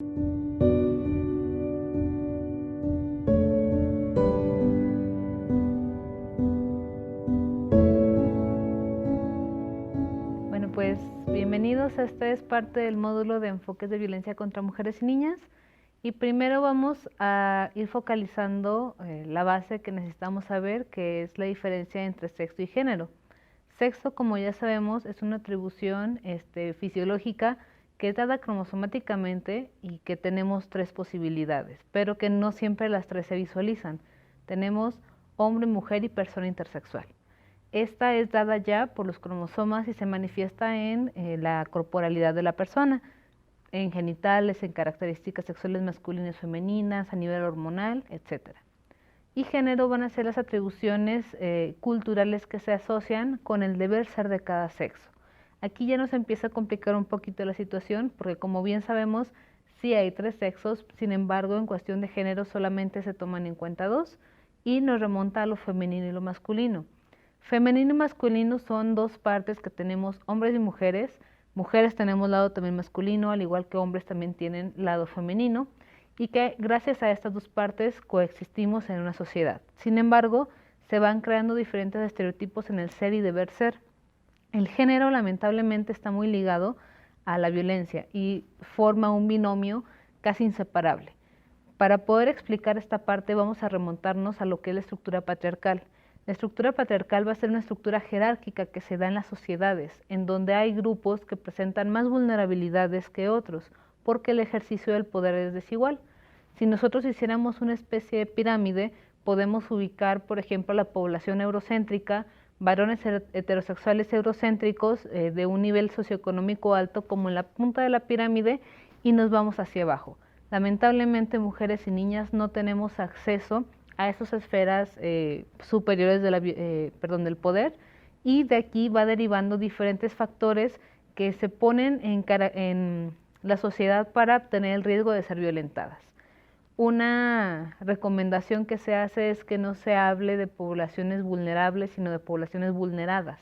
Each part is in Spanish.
Bueno, pues bienvenidos. Este es parte del módulo de enfoques de violencia contra mujeres y niñas. Y primero vamos a ir focalizando la base que necesitamos saber, que es la diferencia entre sexo y género. Sexo, como ya sabemos, es una atribución fisiológica que es dada cromosomáticamente y que tenemos tres posibilidades, pero que no siempre las tres se visualizan. Tenemos hombre, mujer y persona intersexual. Esta es dada ya por los cromosomas y se manifiesta en la corporalidad de la persona, en genitales, en características sexuales masculinas y femeninas, a nivel hormonal, etc. Y género van a ser las atribuciones culturales que se asocian con el deber ser de cada sexo. Aquí ya nos empieza a complicar un poquito la situación, porque como bien sabemos, sí hay tres sexos, sin embargo, en cuestión de género solamente se toman en cuenta dos, y nos remonta a lo femenino y lo masculino. Femenino y masculino son dos partes que tenemos hombres y mujeres. Mujeres tenemos lado también masculino, al igual que hombres también tienen lado femenino, y que gracias a estas dos partes coexistimos en una sociedad. Sin embargo, se van creando diferentes estereotipos en el ser y deber ser. El género lamentablemente está muy ligado a la violencia y forma un binomio casi inseparable. Para poder explicar esta parte vamos a remontarnos a lo que es la estructura patriarcal. La estructura patriarcal va a ser una estructura jerárquica que se da en las sociedades, en donde hay grupos que presentan más vulnerabilidades que otros, porque el ejercicio del poder es desigual. Si nosotros hiciéramos una especie de pirámide, podemos ubicar, por ejemplo, la población eurocéntrica, varones heterosexuales eurocéntricos de un nivel socioeconómico alto como en la punta de la pirámide, y nos vamos hacia abajo. Lamentablemente, mujeres y niñas no tenemos acceso a esas esferas superiores del poder, y de aquí va derivando diferentes factores que se ponen en la sociedad para tener el riesgo de ser violentadas. Una recomendación que se hace es que no se hable de poblaciones vulnerables, sino de poblaciones vulneradas,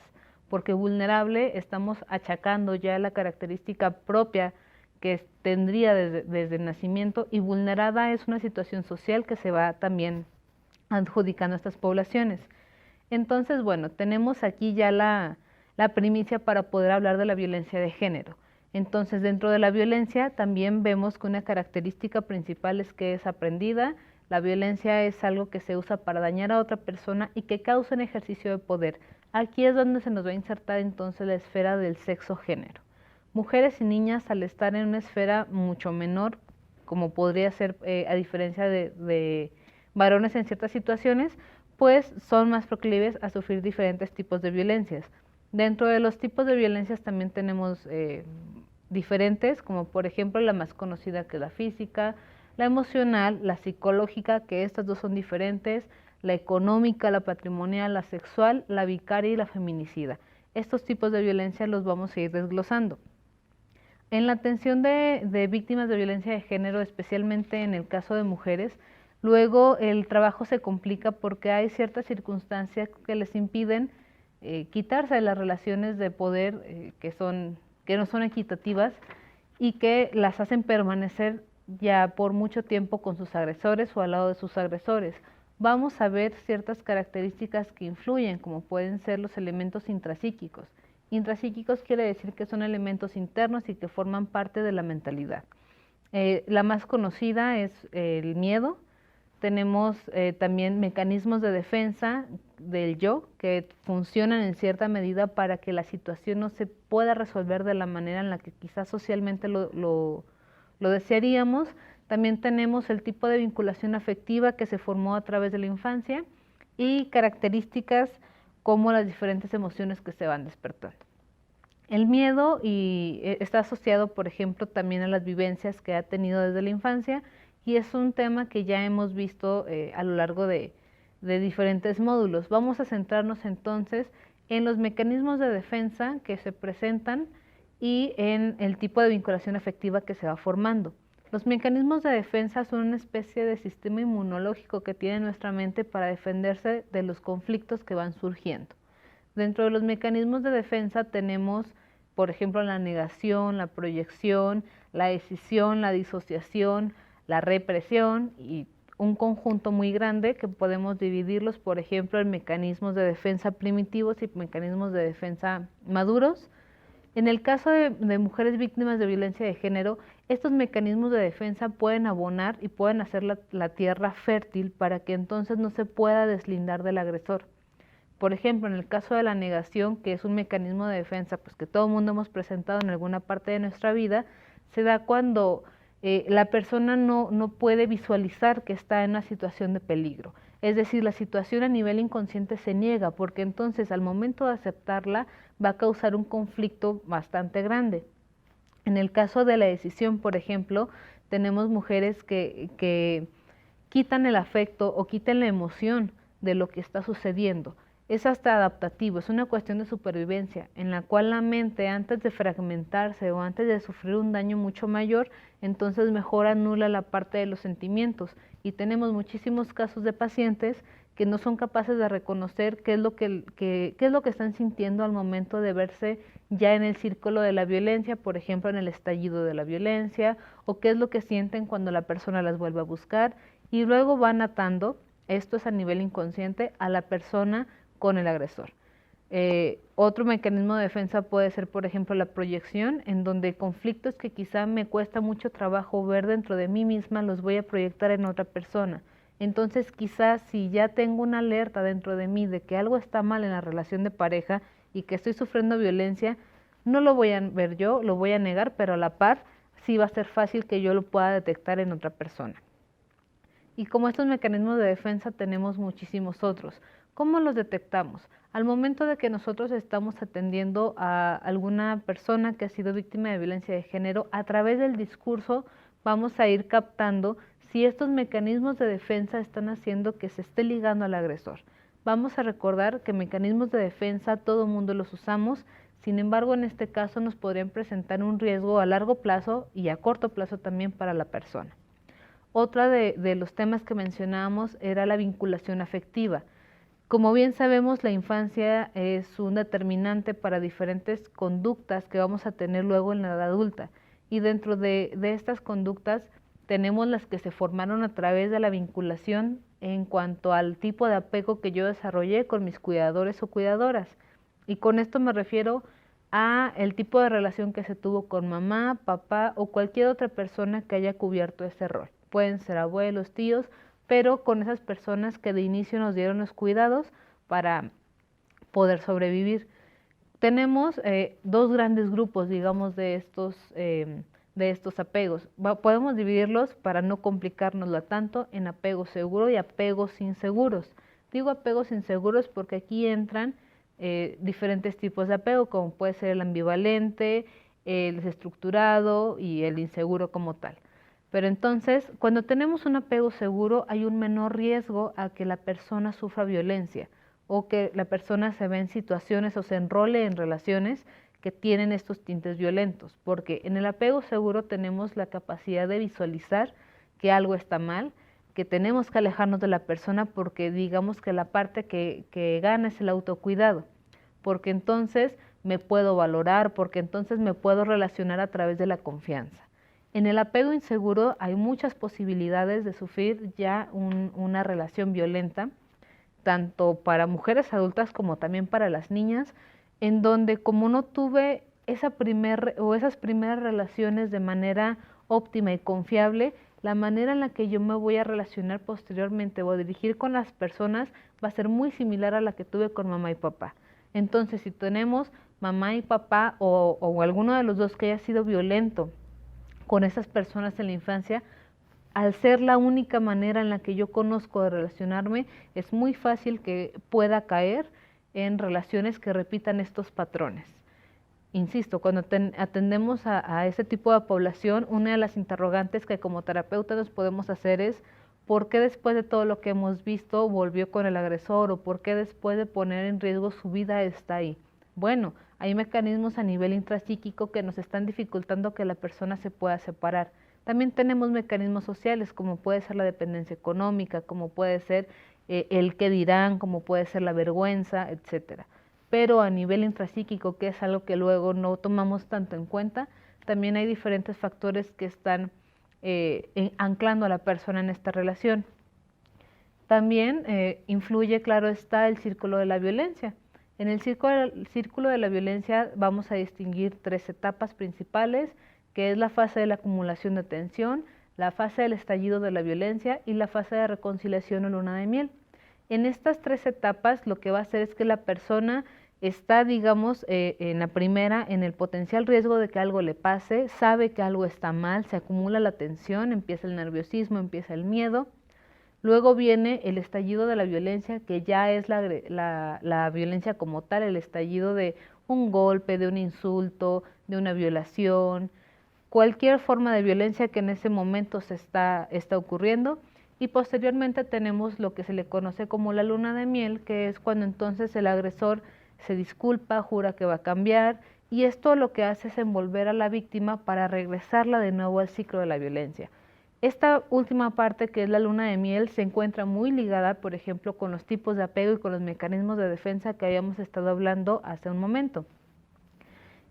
porque vulnerable estamos achacando ya la característica propia que tendría desde el nacimiento, y vulnerada es una situación social que se va también adjudicando a estas poblaciones. Entonces, bueno, tenemos aquí ya la primicia para poder hablar de la violencia de género. Entonces, dentro de la violencia también vemos que una característica principal es que es aprendida. La violencia es algo que se usa para dañar a otra persona y que causa un ejercicio de poder. Aquí es donde se nos va a insertar entonces la esfera del sexo-género. Mujeres y niñas, al estar en una esfera mucho menor, como podría ser a diferencia de varones en ciertas situaciones, pues son más proclives a sufrir diferentes tipos de violencias. Dentro de los tipos de violencias también tenemos diferentes, como por ejemplo la más conocida, que es la física, la emocional, la psicológica, que estas dos son diferentes, la económica, la patrimonial, la sexual, la vicaria y la feminicida. Estos tipos de violencia los vamos a ir desglosando. En la atención de víctimas de violencia de género, especialmente en el caso de mujeres, luego el trabajo se complica porque hay ciertas circunstancias que les impiden quitarse de las relaciones de poder que no son equitativas, y que las hacen permanecer ya por mucho tiempo con sus agresores o al lado de sus agresores. Vamos a ver ciertas características que influyen, como pueden ser los elementos intrapsíquicos. Intrapsíquicos quiere decir que son elementos internos y que forman parte de la mentalidad. La más conocida es el miedo. Tenemos también mecanismos de defensa del yo que funcionan en cierta medida para que la situación no se pueda resolver de la manera en la que quizás socialmente lo desearíamos. También tenemos el tipo de vinculación afectiva que se formó a través de la infancia, y características como las diferentes emociones que se van despertando. El miedo está asociado, por ejemplo, también a las vivencias que ha tenido desde la infancia, y es un tema que ya hemos visto a lo largo de diferentes módulos. Vamos a centrarnos entonces en los mecanismos de defensa que se presentan y en el tipo de vinculación afectiva que se va formando. Los mecanismos de defensa son una especie de sistema inmunológico que tiene nuestra mente para defenderse de los conflictos que van surgiendo. Dentro de los mecanismos de defensa tenemos, por ejemplo, la negación, la proyección, la decisión, la disociación, la represión y un conjunto muy grande que podemos dividirlos, por ejemplo, en mecanismos de defensa primitivos y mecanismos de defensa maduros. En el caso de mujeres víctimas de violencia de género, estos mecanismos de defensa pueden abonar y pueden hacer la tierra fértil para que entonces no se pueda deslindar del agresor. Por ejemplo, en el caso de la negación, que es un mecanismo de defensa pues, que todo el mundo hemos presentado en alguna parte de nuestra vida, se da cuando la persona no puede visualizar que está en una situación de peligro. Es decir, la situación a nivel inconsciente se niega porque entonces al momento de aceptarla va a causar un conflicto bastante grande. En el caso de la decisión, por ejemplo, tenemos mujeres que quitan el afecto o quitan la emoción de lo que está sucediendo. Es hasta adaptativo, es una cuestión de supervivencia, en la cual la mente, antes de fragmentarse o antes de sufrir un daño mucho mayor, entonces mejor anula la parte de los sentimientos. Y tenemos muchísimos casos de pacientes que no son capaces de reconocer qué es lo qué es lo que están sintiendo al momento de verse ya en el círculo de la violencia, por ejemplo, en el estallido de la violencia, o qué es lo que sienten cuando la persona las vuelve a buscar, y luego van atando, esto es a nivel inconsciente, a la persona con el agresor. Otro mecanismo de defensa puede ser, por ejemplo, la proyección, en donde conflictos que quizá me cuesta mucho trabajo ver dentro de mí misma los voy a proyectar en otra persona. Entonces, quizás si ya tengo una alerta dentro de mí de que algo está mal en la relación de pareja y que estoy sufriendo violencia, no lo voy a ver yo, lo voy a negar, pero a la par sí va a ser fácil que yo lo pueda detectar en otra persona. Y como estos mecanismos de defensa tenemos muchísimos otros. ¿Cómo los detectamos? Al momento de que nosotros estamos atendiendo a alguna persona que ha sido víctima de violencia de género, a través del discurso vamos a ir captando si estos mecanismos de defensa están haciendo que se esté ligando al agresor. Vamos a recordar que mecanismos de defensa todo el mundo los usamos, sin embargo en este caso nos podrían presentar un riesgo a largo plazo y a corto plazo también para la persona. Otra de los temas que mencionábamos era la vinculación afectiva. Como bien sabemos, la infancia es un determinante para diferentes conductas que vamos a tener luego en la edad adulta. Y dentro de estas conductas tenemos las que se formaron a través de la vinculación en cuanto al tipo de apego que yo desarrollé con mis cuidadores o cuidadoras. Y con esto me refiero a el tipo de relación que se tuvo con mamá, papá o cualquier otra persona que haya cubierto ese rol. Pueden ser abuelos, tíos, pero con esas personas que de inicio nos dieron los cuidados para poder sobrevivir. Tenemos dos grandes grupos, digamos, de estos apegos. Podemos dividirlos para no complicárnoslo tanto en apego seguro y apegos inseguros. Digo apegos inseguros porque aquí entran diferentes tipos de apego, como puede ser el ambivalente, el desestructurado y el inseguro como tal. Pero entonces, cuando tenemos un apego seguro, hay un menor riesgo a que la persona sufra violencia o que la persona se vea en situaciones o se enrole en relaciones que tienen estos tintes violentos, porque en el apego seguro tenemos la capacidad de visualizar que algo está mal, que tenemos que alejarnos de la persona porque digamos que la parte que gana es el autocuidado, porque entonces me puedo valorar, porque entonces me puedo relacionar a través de la confianza. En el apego inseguro hay muchas posibilidades de sufrir ya una relación violenta, tanto para mujeres adultas como también para las niñas, en donde como no tuve esas primeras relaciones de manera óptima y confiable, la manera en la que yo me voy a relacionar posteriormente o a dirigir con las personas va a ser muy similar a la que tuve con mamá y papá. Entonces, si tenemos mamá y papá o alguno de los dos que haya sido violento con esas personas en la infancia, al ser la única manera en la que yo conozco de relacionarme, es muy fácil que pueda caer en relaciones que repitan estos patrones. Insisto, cuando atendemos a ese tipo de población, una de las interrogantes que como terapeuta nos podemos hacer es ¿por qué después de todo lo que hemos visto volvió con el agresor? ¿O por qué después de poner en riesgo su vida está ahí? Bueno, hay mecanismos a nivel intrapsíquico que nos están dificultando que la persona se pueda separar. También tenemos mecanismos sociales, como puede ser la dependencia económica, como puede ser el qué dirán, como puede ser la vergüenza, etcétera. Pero a nivel intrapsíquico, que es algo que luego no tomamos tanto en cuenta, también hay diferentes factores que están anclando a la persona en esta relación. También influye, claro está, el círculo de la violencia. En el círculo de la violencia vamos a distinguir 3 etapas principales, que es la fase de la acumulación de tensión, la fase del estallido de la violencia y la fase de reconciliación o luna de miel. En estas 3 etapas lo que va a hacer es que la persona está, digamos, en la primera, en el potencial riesgo de que algo le pase, sabe que algo está mal, se acumula la tensión, empieza el nerviosismo, empieza el miedo. Luego viene el estallido de la violencia, que ya es la violencia como tal, el estallido de un golpe, de un insulto, de una violación, cualquier forma de violencia que en ese momento está ocurriendo. Y posteriormente tenemos lo que se le conoce como la luna de miel, que es cuando entonces el agresor se disculpa, jura que va a cambiar, y esto lo que hace es envolver a la víctima para regresarla de nuevo al ciclo de la violencia. Esta última parte, que es la luna de miel, se encuentra muy ligada, por ejemplo, con los tipos de apego y con los mecanismos de defensa que habíamos estado hablando hace un momento.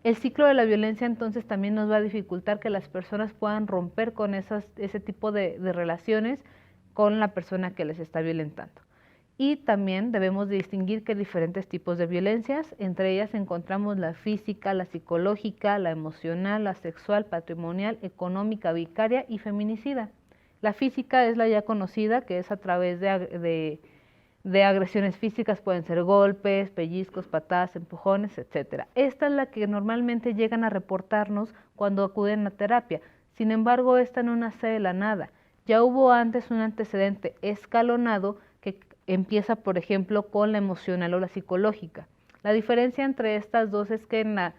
El ciclo de la violencia entonces también nos va a dificultar que las personas puedan romper con ese tipo de relaciones con la persona que les está violentando. Y también debemos de distinguir que hay diferentes tipos de violencias, entre ellas encontramos la física, la psicológica, la emocional, la sexual, patrimonial, económica, vicaria y feminicida. La física es la ya conocida, que es a través de agresiones físicas, pueden ser golpes, pellizcos, patadas, empujones, etc. Esta es la que normalmente llegan a reportarnos cuando acuden a terapia. Sin embargo, esta no nace de la nada. Ya hubo antes un antecedente escalonado que empieza, por ejemplo, con la emocional o la psicológica. La diferencia entre estas dos es que en la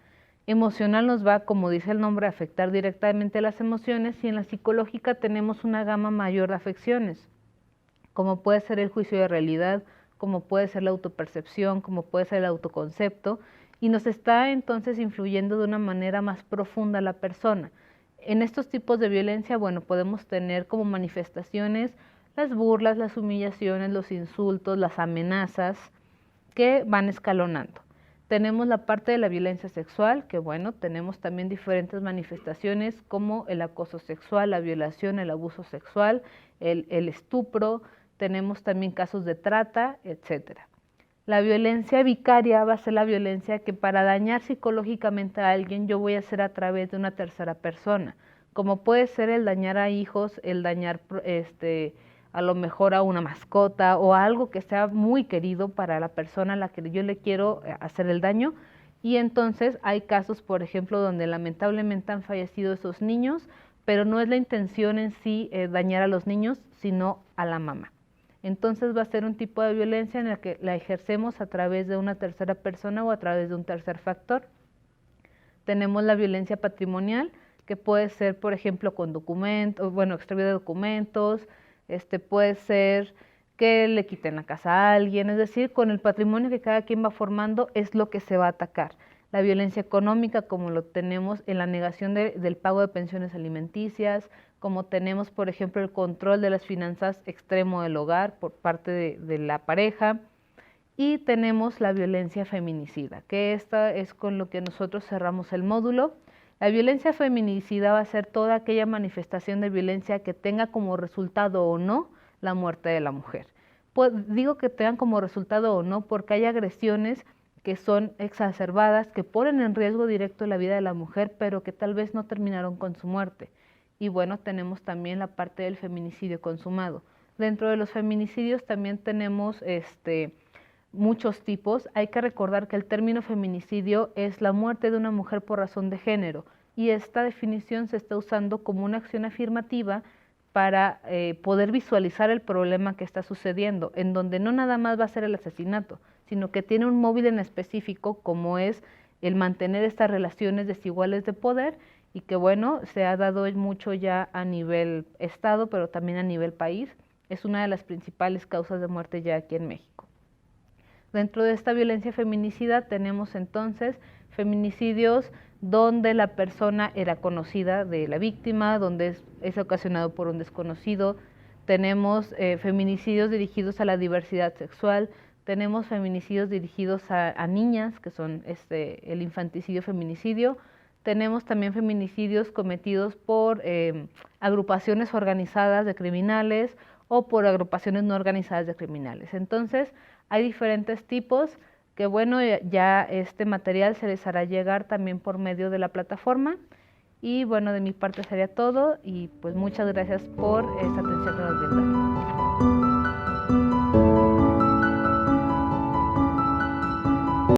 emocional nos va, como dice el nombre, a afectar directamente las emociones, y en la psicológica tenemos una gama mayor de afecciones, como puede ser el juicio de realidad, como puede ser la autopercepción, como puede ser el autoconcepto, y nos está entonces influyendo de una manera más profunda a la persona. En estos tipos de violencia, bueno, podemos tener como manifestaciones las burlas, las humillaciones, los insultos, las amenazas que van escalonando. Tenemos la parte de la violencia sexual, que bueno, tenemos también diferentes manifestaciones como el acoso sexual, la violación, el abuso sexual, el estupro, tenemos también casos de trata, etc. La violencia vicaria va a ser la violencia que para dañar psicológicamente a alguien yo voy a hacer a través de una tercera persona, como puede ser el dañar a hijos, el dañar a lo mejor a una mascota o a algo que sea muy querido para la persona a la que yo le quiero hacer el daño. Y entonces hay casos, por ejemplo, donde lamentablemente han fallecido esos niños, pero no es la intención en sí dañar a los niños, sino a la mamá. Entonces va a ser un tipo de violencia en la que la ejercemos a través de una tercera persona o a través de un tercer factor. Tenemos la violencia patrimonial, que puede ser, por ejemplo, con documentos, bueno, extravío de documentos, puede ser que le quiten la casa a alguien, es decir, con el patrimonio que cada quien va formando es lo que se va a atacar. La violencia económica, como lo tenemos en la negación del pago de pensiones alimenticias, como tenemos, por ejemplo, el control de las finanzas extremo del hogar por parte de la pareja, y tenemos la violencia feminicida, que esta es con lo que nosotros cerramos el módulo. La violencia feminicida va a ser toda aquella manifestación de violencia que tenga como resultado o no la muerte de la mujer. Digo que tengan como resultado o no porque hay agresiones que son exacerbadas, que ponen en riesgo directo la vida de la mujer, pero que tal vez no terminaron con su muerte. Y bueno, tenemos también la parte del feminicidio consumado. Dentro de los feminicidios también tenemos muchos tipos. Hay que recordar que el término feminicidio es la muerte de una mujer por razón de género, y esta definición se está usando como una acción afirmativa para poder visualizar el problema que está sucediendo, en donde no nada más va a ser el asesinato, sino que tiene un móvil en específico, como es el mantener estas relaciones desiguales de poder, y que bueno, se ha dado mucho ya a nivel estado, pero también a nivel país. Es una de las principales causas de muerte ya aquí en México. Dentro de esta violencia feminicida tenemos entonces feminicidios donde la persona era conocida de la víctima, donde es ocasionado por un desconocido. Tenemos feminicidios dirigidos a la diversidad sexual, tenemos feminicidios dirigidos a niñas, que son el infanticidio feminicidio. tenemos también feminicidios cometidos por agrupaciones organizadas de criminales o por agrupaciones no organizadas de criminales. Entonces, hay diferentes tipos que, bueno, ya este material se les hará llegar también por medio de la plataforma. Y bueno, de mi parte sería todo y pues muchas gracias por esta atención que nos brindan.